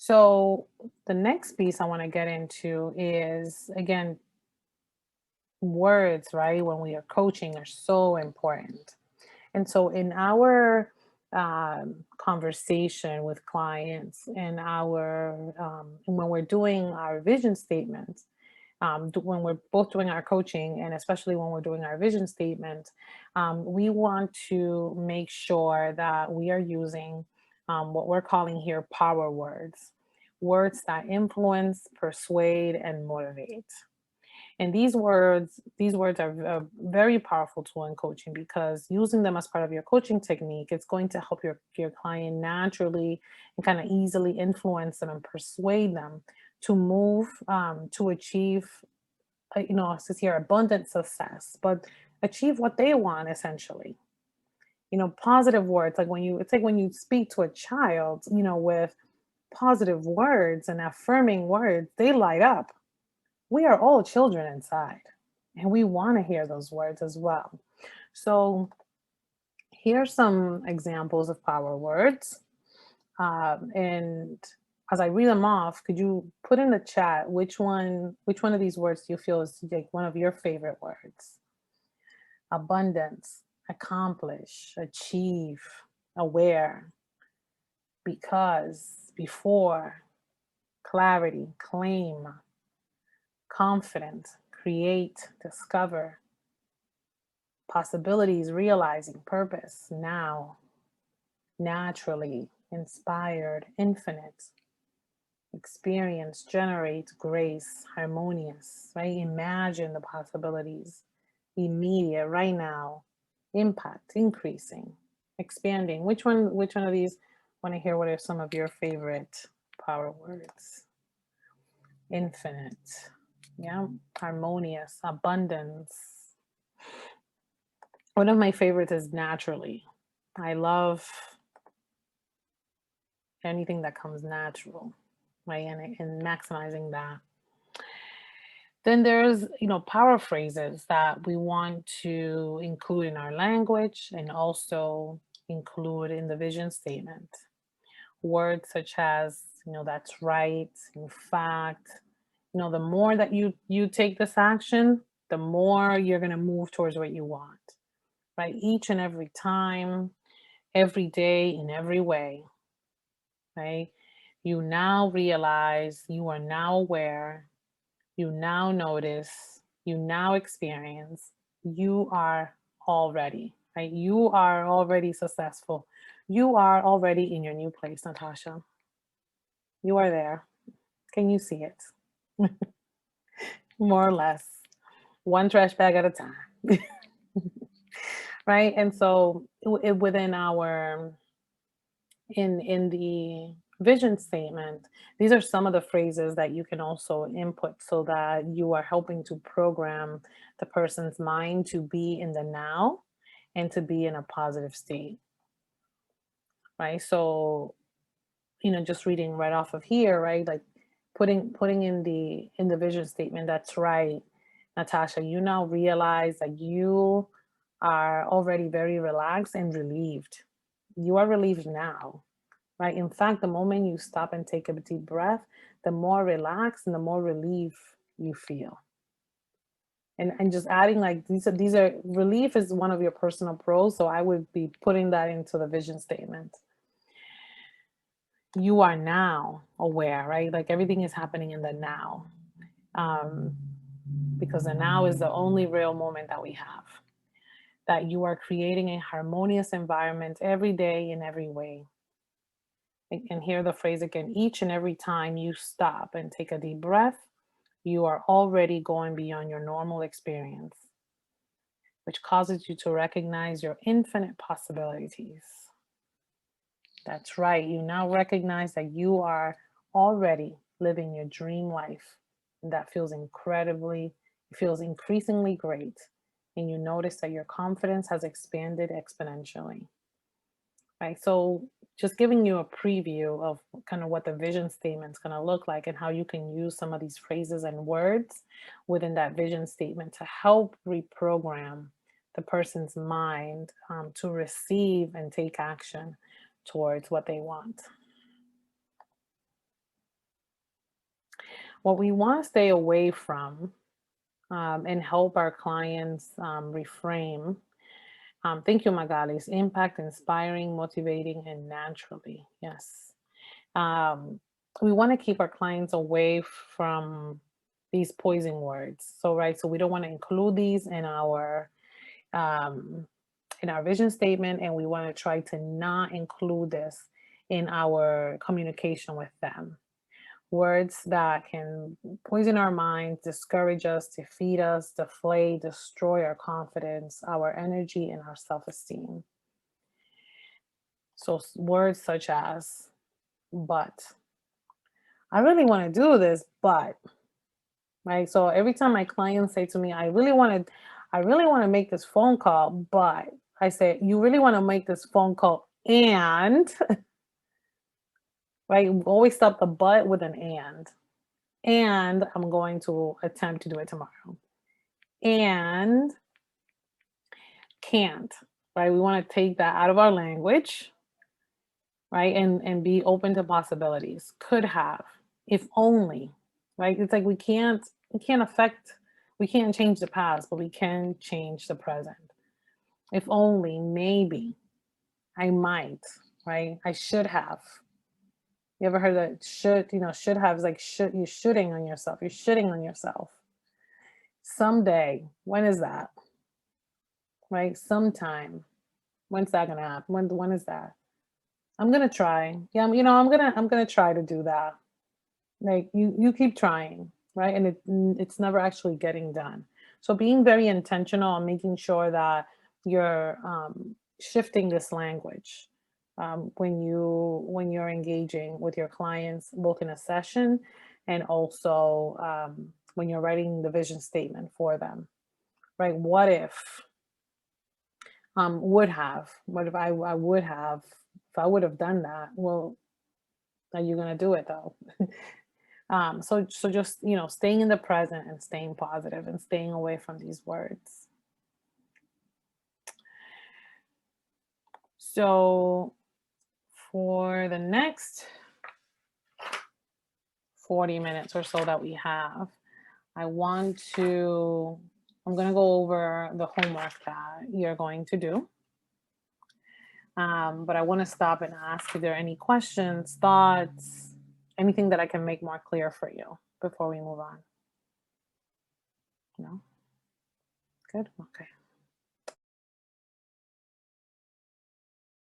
So the next piece I want to get into is, again, words, right? When we are coaching are so important. And so in our conversation with clients and and when we're doing our vision statements, when we're both doing our coaching and especially when we're doing our vision statement, we want to make sure that we are using what we're calling here power words, words that influence, persuade, and motivate. And these words are a very powerful tool in coaching because using them as part of your coaching technique, it's going to help your client naturally and kind of easily influence them and persuade them to move, to achieve, it says here abundant success, but achieve what they want essentially. Positive words, it's like when you speak to a child, with positive words and affirming words, they light up. We are all children inside, and we want to hear those words as well. So here's some examples of power words. And as I read them off, could you put in the chat which one of these words do you feel is like one of your favorite words? Abundance, accomplish, achieve, aware, because, before, clarity, claim, confident, create, discover, possibilities, realizing, purpose, now, naturally, inspired, infinite, experience, generate, grace, harmonious, right? Imagine the possibilities, immediate, right now, impact, increasing, expanding. Which one of these want to hear? What are some of your favorite power words? Infinite, yeah, harmonious, abundance. One of my favorites is naturally. I love anything that comes natural, right? And maximizing that. Then there's, power phrases that we want to include in our language and also include in the vision statement. Words such as, that's right, in fact, the more that you take this action, the more you're going to move towards what you want, right? Each and every time, every day, in every way, right? You now realize, you are now aware, you now notice, you now experience, you are already, right? You are already successful. You are already in your new place, Natasha. You are there. Can you see it? More or less, one trash bag at a time. Right? And so within our in the vision statement, these are some of the phrases that you can also input so that you are helping to program the person's mind to be in the now and to be in a positive state, right? So, just reading right off of here, right? Like putting in the vision statement, that's right, Natasha, you now realize that you are already very relaxed and relieved. You are relieved now, right? In fact, the moment you stop and take a deep breath, the more relaxed and the more relief you feel. And just adding, like, these are relief is one of your personal pros, so I would be putting that into the vision statement. You are now aware, right? Like everything is happening in the now. Um, because the now is the only real moment that we have. That you are creating a harmonious environment every day in every way. And hear the phrase again, each and every time you stop and take a deep breath, you are already going beyond your normal experience, which causes you to recognize your infinite possibilities. That's right. You now recognize that you are already living your dream life. And that feels increasingly great. And you notice that your confidence has expanded exponentially. Right. So just giving you a preview of kind of what the vision statement's going to look like and how you can use some of these phrases and words within that vision statement to help reprogram the person's mind to receive and take action towards what they want. What we want to stay away from and help our clients reframe. Thank you, Magali. Is impact, inspiring, motivating, and naturally. Yes. Um, we want to keep our clients away from these poison words. So, right. So we don't want to include these um, in our vision statement, and we want to try to not include this in our communication with them. Words that can poison our minds, discourage us, defeat us, deflate, destroy our confidence, our energy, and our self esteem. So, words such as, but, I really want to do this, but, right? So, every time my clients say to me, I really want to make this phone call, but I say, you really want to make this phone call and, right? Always stop the but with an and I'm going to attempt to do it tomorrow. And can't, right? We want to take that out of our language, right? And be open to possibilities. Could have, if only, right? It's like we can't change the past, but we can change the present. If only, maybe, I might, right? I should have. You ever heard that should have is like you're shooting on yourself. You're shitting on yourself. Someday, when is that? Right? Sometime. When's that gonna happen? When is that? I'm gonna try. Yeah, I'm gonna try to do that. Like you keep trying, right? And it's never actually getting done. So being very intentional on making sure that you're shifting this language when you're engaging with your clients, both in a session and also when you're writing the vision statement for them, right? What if? Would have. What if I would have? If I would have done that, well, are you gonna do it though? So just staying in the present and staying positive and staying away from these words. So for the next 40 minutes or so that we have, I want to. I'm gonna go over the homework that you're going to do. But I want to stop and ask if there are any questions, thoughts, anything that I can make more clear for you before we move on. No? Good? Okay.